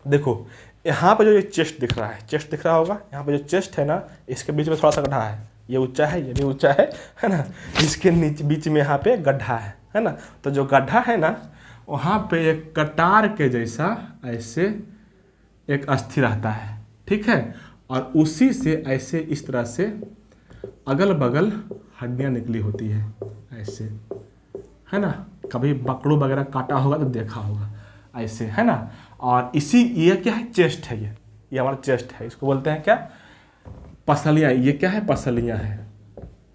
देखो यहाँ पे जो ये चेस्ट दिख रहा है, चेस्ट दिख रहा होगा, यहाँ पे जो चेस्ट है ना, इसके बीच में थोड़ा सा गड्ढा है, ये ऊंचा है, ये भी ऊंचा है ना। इसके नीचे बीच में यहाँ पे गड्ढा है ना। तो जो गड्ढा है ना, वहाँ पे एक कटार के जैसा ऐसे एक अस्थि रहता है, ठीक है। और उसी से ऐसे इस तरह से अगल बगल हड्डियाँ निकली होती है ऐसे, है ना। कभी बकड़ू वगैरह काटा होगा तो देखा होगा ऐसे, है ना। और ये क्या है, चेस्ट है, ये हमारा चेस्ट है। इसको बोलते हैं क्या, पसलियाँ। ये क्या है, पसलियाँ है,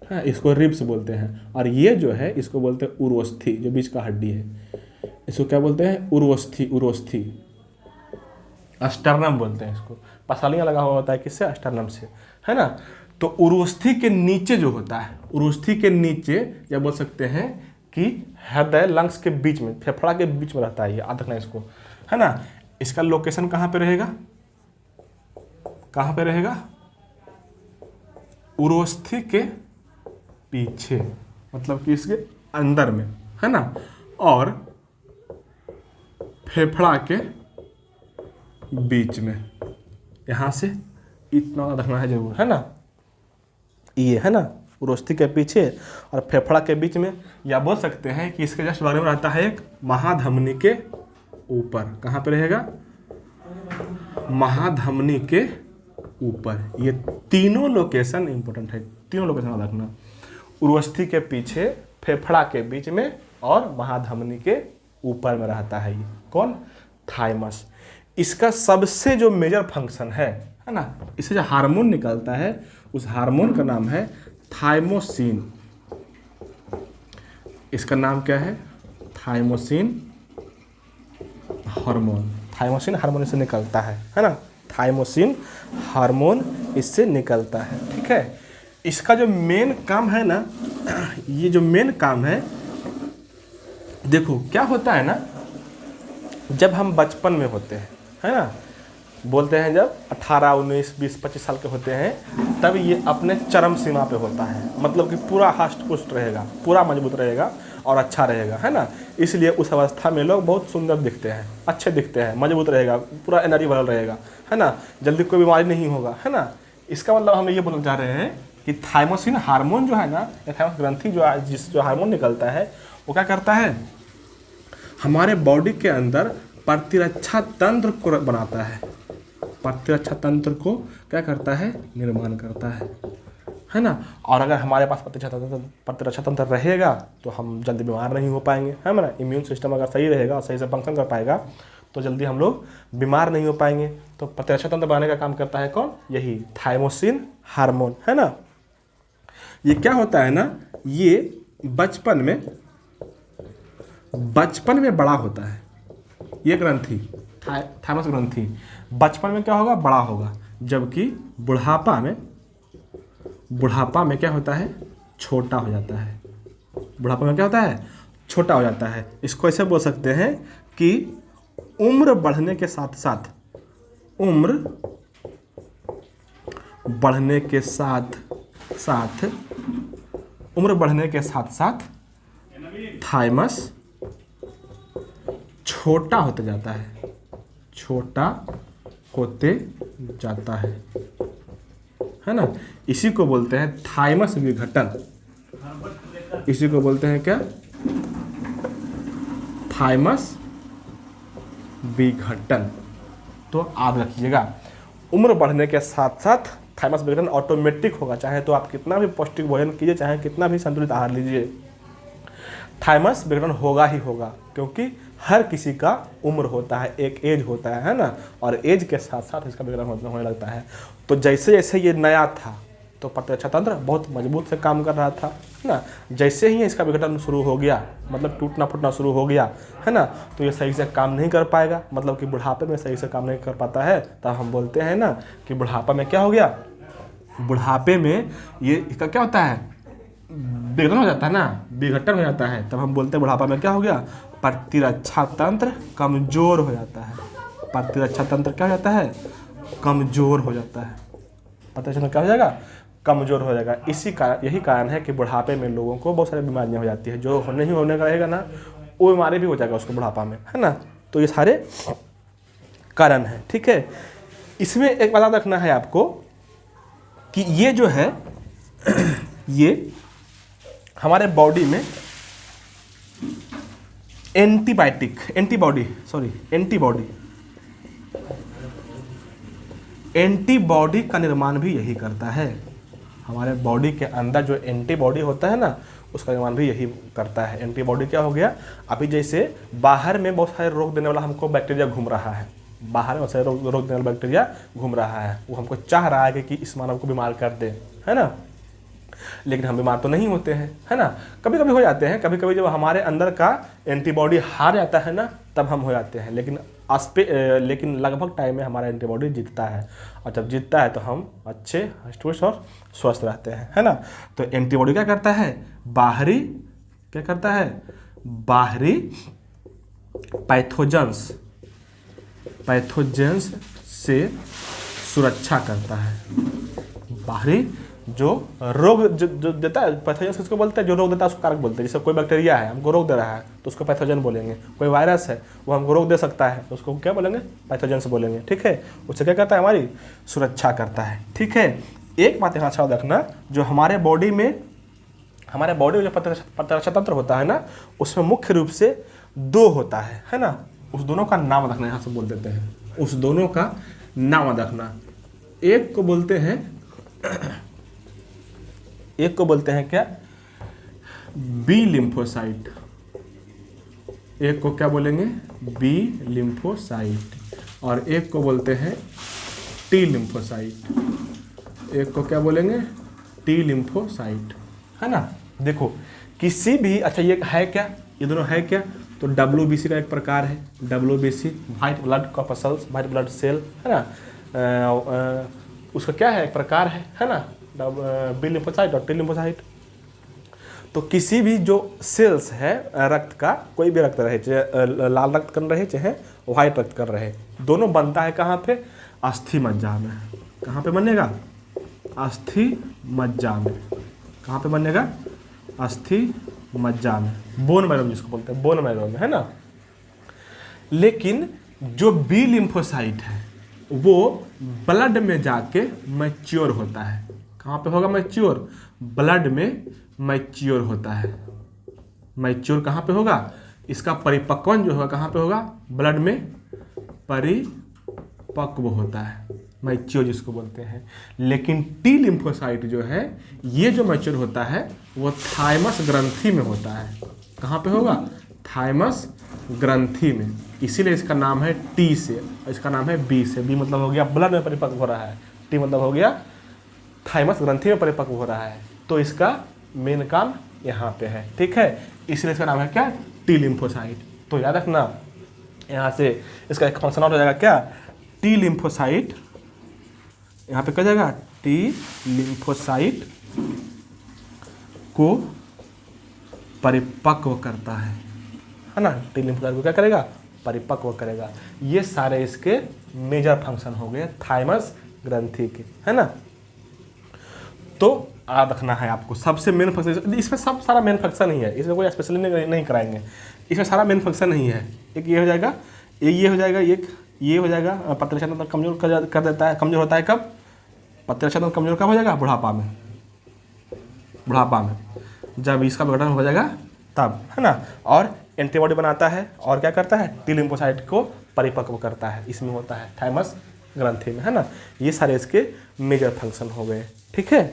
हाँ, इसको रिब्स बोलते हैं। और ये जो है इसको बोलते हैं उर्वस्थि, जो बीच का हड्डी है, इसको क्या बोलते हैं, उर्वस्थि, उर्वस्थि, अस्टर्नम बोलते हैं इसको। पसलियाँ लगा हुआ होता है किससे, अस्टर्नम से, है ना। तो उर्वस्थि के नीचे जो होता है, उर्वस्थि के नीचे या बोल सकते हैं कि हृदय लंग्स के बीच में, फेफड़ा के बीच में रहता है, ये याद रखना इसको, है ना। इसका लोकेशन कहाँ पे रहेगा, कहाँ पे रहेगा, उर्वस्थि के पीछे, मतलब कि इसके अंदर में, है ना। और फेफड़ा के बीच में, यहाँ से इतना रखना है जरूर, है ना। ये है ना, उर्वस्थि के पीछे और फेफड़ा के बीच में, या बोल सकते हैं कि इसके जस्ट बगल में रहता है एक महाधमनी के ऊपर। कहाँ पे रहेगा, महाधमनी के ऊपर। ये तीनों लोकेशन इंपॉर्टेंट है, तीनों लोकेशन याद रखना। उर्वस्थि के पीछे, फेफड़ा के बीच में और महाधमनी के ऊपर में रहता है ये कौन, थाइमस। इसका सबसे जो मेजर फंक्शन है ना, इससे जो हार्मोन निकलता है उस हार्मोन का नाम है थाइमोसिन। इसका नाम क्या है, थाइमोसिन हार्मोन। थाइमोसिन हार्मोन इससे निकलता है ना। थाइमोसिन हार्मोन इससे निकलता है, ठीक है। इसका जो मेन काम है ना, ये जो मेन काम है, देखो क्या होता है ना, जब हम बचपन में होते हैं, है ना, बोलते हैं जब 18, 19, 20, 25 साल के होते हैं, तब ये अपने चरम सीमा पे होता है। मतलब कि पूरा हष्ट पुष्ट रहेगा, पूरा मजबूत रहेगा और अच्छा रहेगा, है ना। इसलिए उस अवस्था में लोग बहुत सुंदर दिखते हैं, अच्छे दिखते हैं, मजबूत रहेगा, पूरा एनर्जी भरल रहेगा, है ना। जल्दी कोई बीमारी नहीं होगा, है ना। इसका मतलब हम ये बोलना चाह रहे हैं कि थाइमोसिन हार्मोन जो है ना, थाइमस ग्रंथि जो हार्मोन निकलता है वो क्या करता है, हमारे बॉडी के अंदर प्रतिरक्षा तंत्र को बनाता है, प्रतिरक्षा तंत्र को क्या करता है, निर्माण करता है ना। और अगर हमारे पास प्रतिरक्षा तंत्र रहेगा तो हम जल्दी बीमार नहीं हो पाएंगे, है ना। इम्यून सिस्टम अगर सही रहेगा, सही से फंक्शन कर पाएगा तो जल्दी हम लोग बीमार नहीं हो पाएंगे। तो प्रतिरक्षा तंत्र बनाने का काम करता है कौन, यही थाइमोसिन हार्मोन, है ना। ये क्या होता है ना, ये बचपन में बड़ा होता है, ये ग्रंथि थाइमस ग्रंथि बचपन में क्या होगा, बड़ा होगा, जबकि बुढ़ापा में क्या होता है, छोटा हो जाता है। बुढ़ापा में क्या होता है, छोटा हो जाता है। इसको ऐसे बोल सकते हैं कि उम्र बढ़ने के साथ साथ थाइमस छोटा होते जाता है ना। इसी को बोलते हैं थाइमस विघटन। इसी को बोलते हैं क्या, थाइमस विघटन। तो याद रखिएगा, उम्र बढ़ने के साथ साथ थाइमस विघटन ऑटोमेटिक होगा। चाहे तो आप कितना भी पौष्टिक भोजन कीजिए, चाहे कितना भी संतुलित आहार लीजिए, थाइमस विघटन होगा ही होगा, क्योंकि हर किसी का उम्र होता है, एक एज होता है ना, और एज के साथ साथ इसका विघटन होने लगता है। तो जैसे जैसे ये नया था तो प्रतिरक्षा तंत्र बहुत मजबूत से काम कर रहा था, है ना। जैसे ही इसका विघटन शुरू हो गया, मतलब टूटना फूटना शुरू हो गया, है ना, तो ये सही से काम नहीं कर पाएगा, मतलब कि बुढ़ापे में सही से काम नहीं कर पाता है। तब हम बोलते हैं ना कि बुढ़ापा में क्या हो गया, बुढ़ापे में ये इसका क्या होता है, विघटन हो जाता है ना, विघटन हो जाता है। तब हम बोलते हैं बुढ़ापा में क्या हो गया, प्रतिरक्षा तंत्र कमजोर हो जाता है। प्रतिरक्षा तंत्र क्या हो जाता है, कमजोर हो जाता है। प्रतिरक्षा तंत्र क्या हो जाएगा, कमजोर हो जाएगा। यही कारण है कि बुढ़ापे में लोगों को बहुत सारी बीमारियां हो जाती है। जो नहीं होने का रहेगा ना, वो बीमारी भी हो जाएगा उसको बुढ़ापा में, है ना। तो ये सारे कारण हैं, ठीक है। इसमें एक बात रखना है आपको कि ये जो है ये हमारे बॉडी में एंटीबॉडी का निर्माण भी यही करता है। हमारे बॉडी के अंदर जो एंटीबॉडी होता है ना, उसका निर्माण भी यही करता है। एंटीबॉडी क्या हो गया, अभी जैसे बाहर में बहुत सारे रोग देने वाला हमको बैक्टीरिया घूम रहा है, बाहर में बहुत सारे रोग देने वाला बैक्टीरिया घूम रहा है, वो हमको चाह रहा है कि इस मानव को बीमार कर दे, है ना। लेकिन हम बीमार तो नहीं होते हैं, है ना। कभी कभी हो जाते हैं, कभी कभी जब हमारे अंदर का एंटीबॉडी हार जाता है ना, तब हम हो जाते हैं। लेकिन लगभग टाइम में हमारा एंटीबॉडी जीतता है, और जब जीतता है तो हम अच्छे हष्ट-पुष्ट और स्वस्थ रहते हैं, है ना। तो एंटीबॉडी क्या करता है, बाहरी पैथोजेंस से सुरक्षा करता है। बाहरी जो रोग जो देता है, पैथोजन किसको बोलते हैं, जो रोग देता है उसको कारक बोलते हैं। जैसे कोई बैक्टीरिया है हमको रोग दे रहा है तो उसको पैथोजन बोलेंगे। कोई वायरस है वो हमको रोग दे सकता है तो उसको क्या बोलेंगे, पैथोजन से बोलेंगे, ठीक है। उससे क्या करता है, हमारी सुरक्षा करता है, ठीक है। एक बात यहाँ अच्छा रखना, जो हमारे बॉडी में जो प्रतिरक्षा तंत्र होता है ना, उसमें मुख्य रूप से 2 होता है ना। उस दोनों का नाम रखना, यहाँ से बोल देते हैं, उस दोनों का नाम रखना। एक को बोलते हैं क्या, बी लिम्फोसाइट। एक को क्या बोलेंगे, बी लिम्फोसाइट, और एक को बोलते हैं टी लिम्फोसाइट। एक को क्या बोलेंगे, टी लिम्फोसाइट, है ना। देखो किसी भी, अच्छा ये है क्या, ये दोनों है क्या, तो WBC का एक प्रकार है, WBC white blood corpuscles, white blood cell, है ना। उसका क्या है, एक प्रकार है ना, बी लिम्फोसाइट और टी लिम्फोसाइट। तो किसी भी जो सेल्स है रक्त का, कोई भी रक्त रहे, चाहे लाल रक्त कण रहे चाहे व्हाइट रक्त कण रहे, दोनों बनता है कहाँ पे, अस्थि मज्जा में। कहाँ पे बनेगा, अस्थि मज्जा में। कहाँ पे बनेगा, अस्थि मज्जा में, बोन मैरो जिसको बोलते हैं, बोन मैरो में, है ना। लेकिन जो बी लिम्फोसाइट है वो ब्लड में जाके मैच्योर होता है। कहाँ पे होगा मैच्योर? ब्लड में मैच्योर होता है। मैच्योर कहाँ पे होगा? इसका परिपक्वन जो होगा कहाँ पे होगा? ब्लड में परिपक्व होता है, मैच्योर जिसको बोलते हैं। लेकिन टी लिम्फोसाइट जो है, ये जो मैच्योर होता है वो थाइमस ग्रंथि में होता है। कहाँ पे होगा? थाइमस ग्रंथि में। इसीलिए इसका नाम है टी से, इसका नाम है बी से। बी मतलब हो गया ब्लड में परिपक्व हो रहा है, टी मतलब हो गया थाइमस ग्रंथि में परिपक्व हो रहा है। तो इसका मेन काम यहाँ पे है, ठीक है। इसलिए इसका नाम है क्या? T lymphocyte. तो याद रखना, यहाँ से इसका एक फंक्शन आउट हो जाएगा क्या? T lymphocyte. यहाँ पे क्या जाएगा? टी लिम्फोसाइट को परिपक्व करता है ना। टी लिम्फोसाइट को क्या करेगा? परिपक्व करेगा। ये सारे इसके मेजर फंक्शन हो गए थाइमस ग्रंथि के, है ना। तो याद रखना है आपको, सबसे मेन फंक्शन इसमें, सब सारा मेन फंक्शन ही है, इसमें कोई स्पेशली नहीं कराएंगे। इसमें सारा मेन फंक्शन नहीं है। एक ये हो जाएगा, एक ये हो जाएगा, एक ये हो जाएगा। पत्रच्छेद तंत्र कमजोर कर देता है। कमजोर होता है कब? पत्रच्छेद तंत्र कमजोर कब हो जाएगा? बुढ़ापा में। बुढ़ापा में जब इसका विघटन हो जाएगा तब, है ना। और एंटीबॉडी बनाता है और क्या करता है? टी लिम्फोसाइट को परिपक्व करता है, इसमें होता है थाइमस ग्रंथि में, है ना। ये सारे इसके मेजर फंक्शन हो गए, ठीक है।